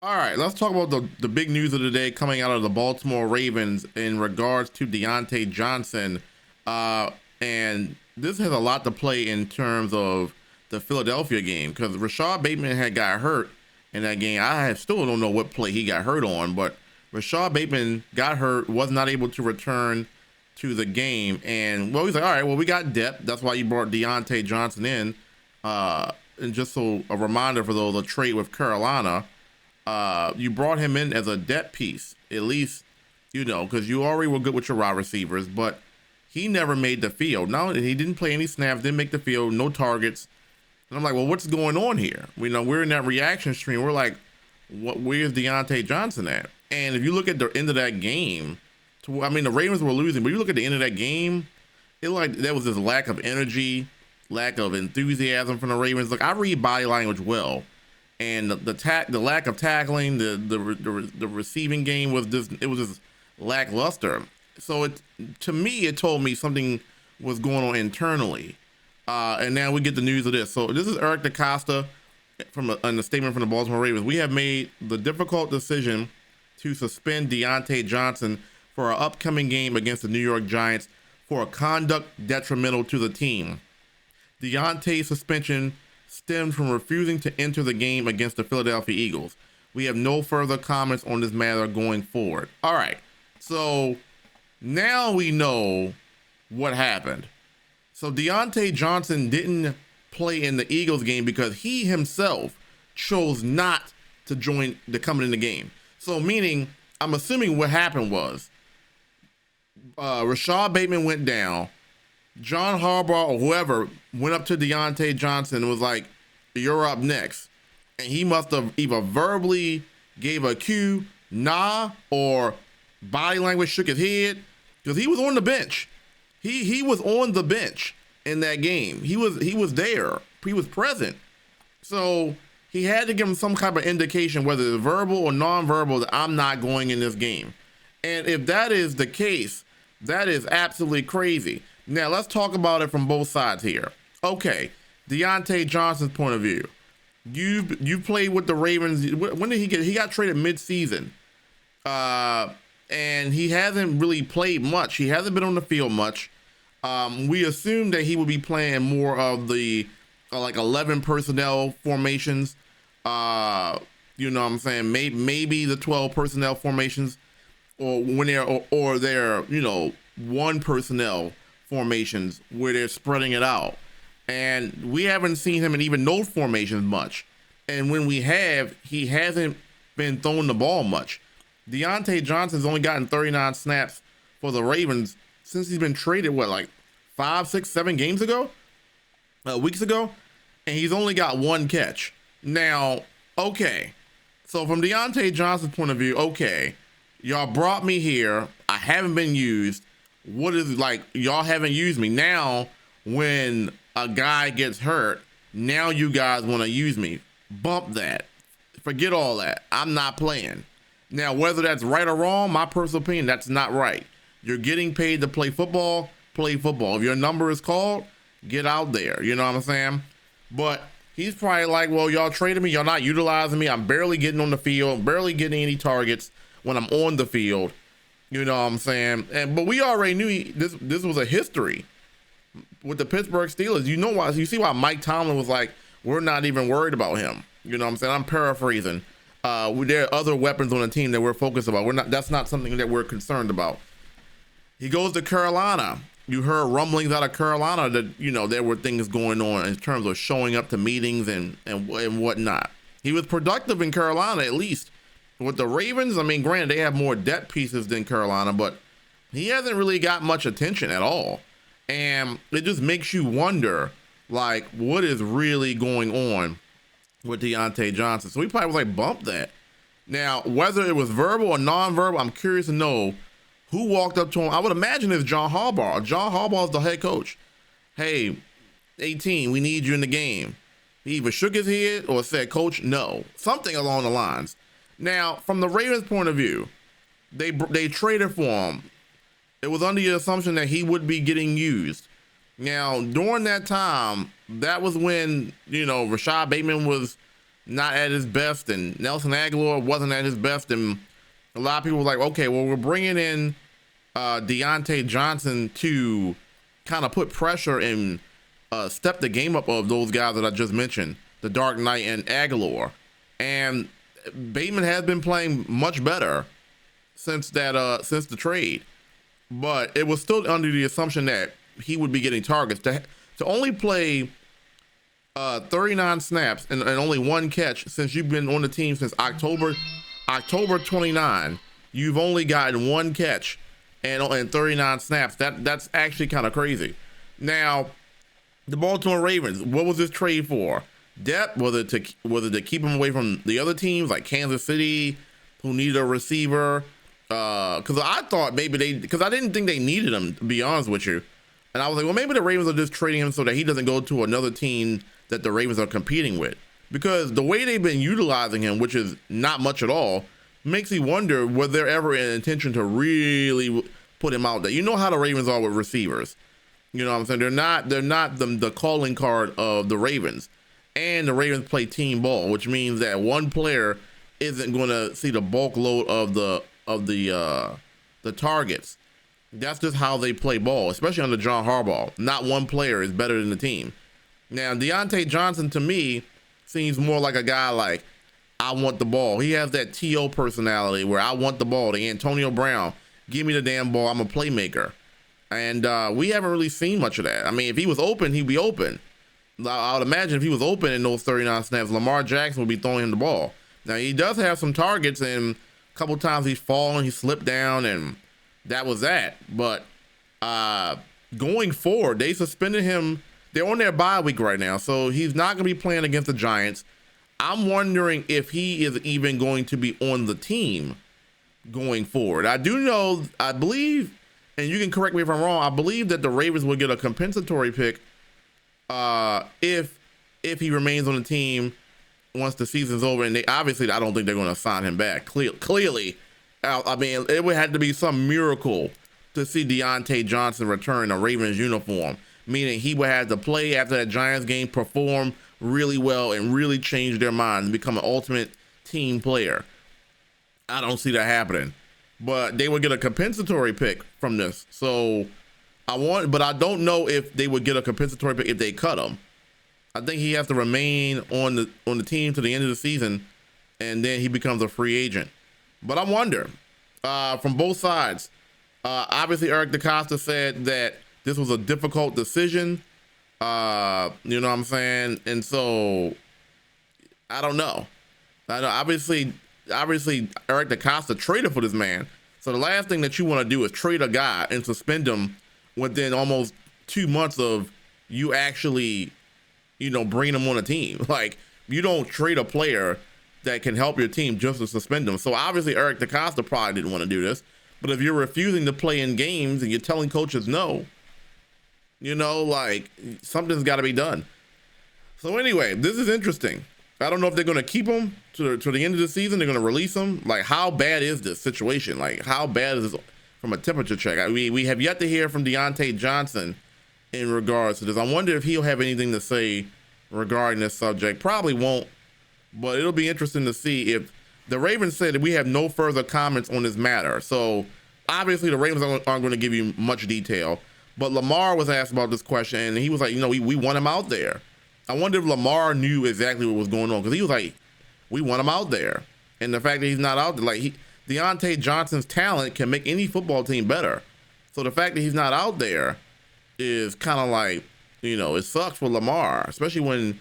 All right, let's talk about the big news of the day coming out of the Baltimore Ravens in regards to Diontae Johnson. And this has a lot to play in terms of the Philadelphia game because Rashad Bateman had got hurt in that game. Still don't know what play he got hurt on, but Rashad Bateman got hurt, was not able to return to the game. And well, he's like, all right, well, we got depth. That's why you brought Diontae Johnson in. And just so a reminder for those, a trade with Carolina. You brought him in as a depth piece, at least, because you already were good with your wide receivers, but he never made the field. No, he didn't play any snaps, didn't make the field, no targets. And I'm like, well, what's going on here? We're in that reaction stream. We're like, where's Diontae Johnson at? And if you look at the end of that game, the Ravens were losing, but you look at the end of that game, there was this lack of energy, lack of enthusiasm from the Ravens. Look, I read body language well. And the lack of tackling, the receiving game was just lackluster. So to me it told me something was going on internally. And now we get the news of this. So this is Eric DeCosta in a statement from the Baltimore Ravens. We have made the difficult decision to suspend Diontae Johnson for our upcoming game against the New York Giants for a conduct detrimental to the team. Diontae's suspension stemmed from refusing to enter the game against the Philadelphia Eagles. We have no further comments on this matter going forward. All right, so now we know what happened. So Diontae Johnson didn't play in the Eagles game because he himself chose not to come in the game. So meaning, I'm assuming what happened was Rashad Bateman went down. John Harbaugh or whoever went up to Diontae Johnson and was like, you're up next. And he must have either verbally gave a cue, nah, or body language shook his head, because he was on the bench. He was on the bench in that game. He was there. He was present. So he had to give him some kind of indication, whether it's verbal or non-verbal, that I'm not going in this game. And if that is the case, that is absolutely crazy. Now, let's talk about it from both sides here. Okay, Diontae Johnson's point of view. You played with the Ravens. When did he got traded mid-season. And he hasn't really played much. He hasn't been on the field much. We assumed that he would be playing more of the 11 personnel formations. You know what I'm saying? Maybe the 12 personnel formations, or when they're one personnel formations where they're spreading it out. And we haven't seen him in even those formations much. And when we have, he hasn't been throwing the ball much. Diontae Johnson's only gotten 39 snaps for the Ravens since he's been traded, 5, 6, 7 games ago? Weeks ago? And he's only got one catch. Now, okay. So from Diontae Johnson's point of view, okay, y'all brought me here. I haven't been used. Y'all haven't used me. Now, when a guy gets hurt, now you guys want to use me. Bump that. Forget all that. I'm not playing. Now, whether that's right or wrong, my personal opinion, that's not right. You're getting paid to play football, play football. If your number is called, get out there. You know what I'm saying? But he's probably like, well, y'all traded me. Y'all not utilizing me. I'm barely getting on the field, barely getting any targets when I'm on the field. You know what I'm saying? But we already knew this was a history with the Pittsburgh Steelers. You know why? You see why Mike Tomlin was like, we're not even worried about him. You know what I'm saying? I'm paraphrasing. There are other weapons on the team that we're focused about. That's not something that we're concerned about. He goes to Carolina. You heard rumblings out of Carolina that, there were things going on in terms of showing up to meetings and whatnot. He was productive in Carolina, at least. With the Ravens, granted, they have more depth pieces than Carolina, but he hasn't really got much attention at all. And it just makes you wonder, what is really going on with Diontae Johnson? So he probably was like, bump that. Now, whether it was verbal or non-verbal, I'm curious to know who walked up to him. I would imagine it's John Harbaugh. John Harbaugh is the head coach. Hey, 18, we need you in the game. He either shook his head or said, coach, no. Something along the lines. Now, from the Ravens' point of view, they traded for him. It was under the assumption that he would be getting used. Now, during that time, that was when, Rashad Bateman was not at his best, and Nelson Agholor wasn't at his best, and a lot of people were like, okay, well, we're bringing in Diontae Johnson to kind of put pressure and step the game up of those guys that I just mentioned, the Dark Knight and Agholor. And Bateman has been playing much better since the trade, but it was still under the assumption that he would be getting targets. To only play 39 snaps and only 1 catch since you've been on the team since October 29, you've only gotten 1 catch and 39 snaps. That's actually kind of crazy. Now, the Baltimore Ravens, what was this trade for? Depth? Was it to keep him away from the other teams like Kansas City, who needed a receiver? Because I thought maybe because I didn't think they needed him, to be honest with you. And I was like, well, maybe the Ravens are just trading him so that he doesn't go to another team that the Ravens are competing with. Because the way they've been utilizing him, which is not much at all, makes me wonder, was there ever an intention to really put him out there? You know how the Ravens are with receivers. You know what I'm saying? They're not the calling card of the Ravens. And the Ravens play team ball, which means that one player isn't going to see the bulk load of the targets. That's just how they play ball, especially under John Harbaugh. Not one player is better than the team. Now, Diontae Johnson, to me, seems more like a guy like, I want the ball. He has that T.O. personality where I want the ball. The Antonio Brown, give me the damn ball. I'm a playmaker. And we haven't really seen much of that. I mean, if he was open, he'd be open. I would imagine if he was open in those 39 snaps, Lamar Jackson would be throwing him the ball. Now, he does have some targets, and a couple times he's fallen, he slipped down, and that was that. But going forward, they suspended him. They're on their bye week right now, so he's not going to be playing against the Giants. I'm wondering if he is even going to be on the team going forward. I believe, and you can correct me if I'm wrong, I believe that the Ravens will get a compensatory pick if he remains on the team once the season's over. And I don't think they're going to sign him back. Clearly, I mean, it would have to be some miracle to see Diontae Johnson return a Ravens uniform, meaning he would have to play after that Giants game, perform really well, and really change their mind and become an ultimate team player. I don't see that happening, but they would get a compensatory pick from this. So but I don't know if they would get a compensatory pick if they cut him. I think he has to remain on the team to the end of the season, and then he becomes a free agent. But I wonder, from both sides, obviously Eric DeCosta said that this was a difficult decision. You know what I'm saying? And so I don't know. I know obviously Eric DeCosta traded for this man. So the last thing that you want to do is trade a guy and suspend him within almost 2 months of you actually, bringing him on a team. Like, you don't trade a player that can help your team just to suspend them. So obviously Eric DeCosta probably didn't want to do this. But if you're refusing to play in games and you're telling coaches no, something's got to be done. So anyway, this is interesting. I don't know if they're going to keep him to the end of the season. They're going to release him. Like, how bad is this situation? Like, how bad is this from a temperature check? We have yet to hear from Diontae Johnson in regards to this. I wonder if he'll have anything to say regarding this subject. Probably won't, but it'll be interesting to see. If the Ravens said that we have no further comments on this matter. So obviously the Ravens aren't going to give you much detail. But Lamar was asked about this question, and he was like, we want him out there. I wonder if Lamar knew exactly what was going on, because he was like, we want him out there. And the fact that he's not out there, Diontae Johnson's talent can make any football team better. So the fact that he's not out there is kind of like, it sucks for Lamar, especially when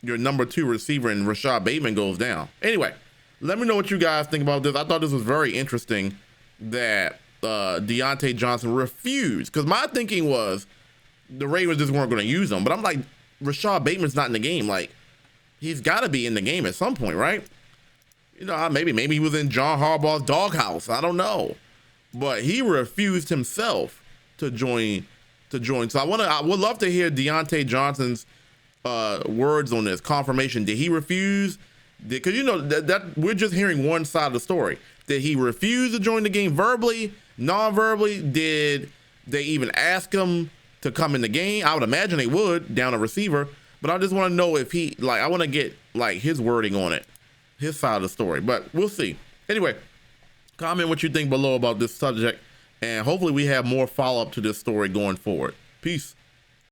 your number 2 receiver in Rashad Bateman goes down. Anyway, let me know what you guys think about this. I thought this was very interesting that Diontae Johnson refused, because my thinking was the Ravens just weren't going to use him. But I'm like, Rashad Bateman's not in the game. Like, he's got to be in the game at some point, right? Maybe he was in John Harbaugh's doghouse. I don't know, but he refused himself to join. So I would love to hear Diontae Johnson's words on this confirmation. Did he refuse? Because that we're just hearing one side of the story. Did he refuse to join the game verbally, non-verbally? Did they even ask him to come in the game? I would imagine they would, down a receiver. but I just want to know if he, like, I want to get like his wording on it, his side of the story, but we'll see. Anyway, comment what you think below about this subject, and hopefully we have more follow-up to this story going forward. Peace.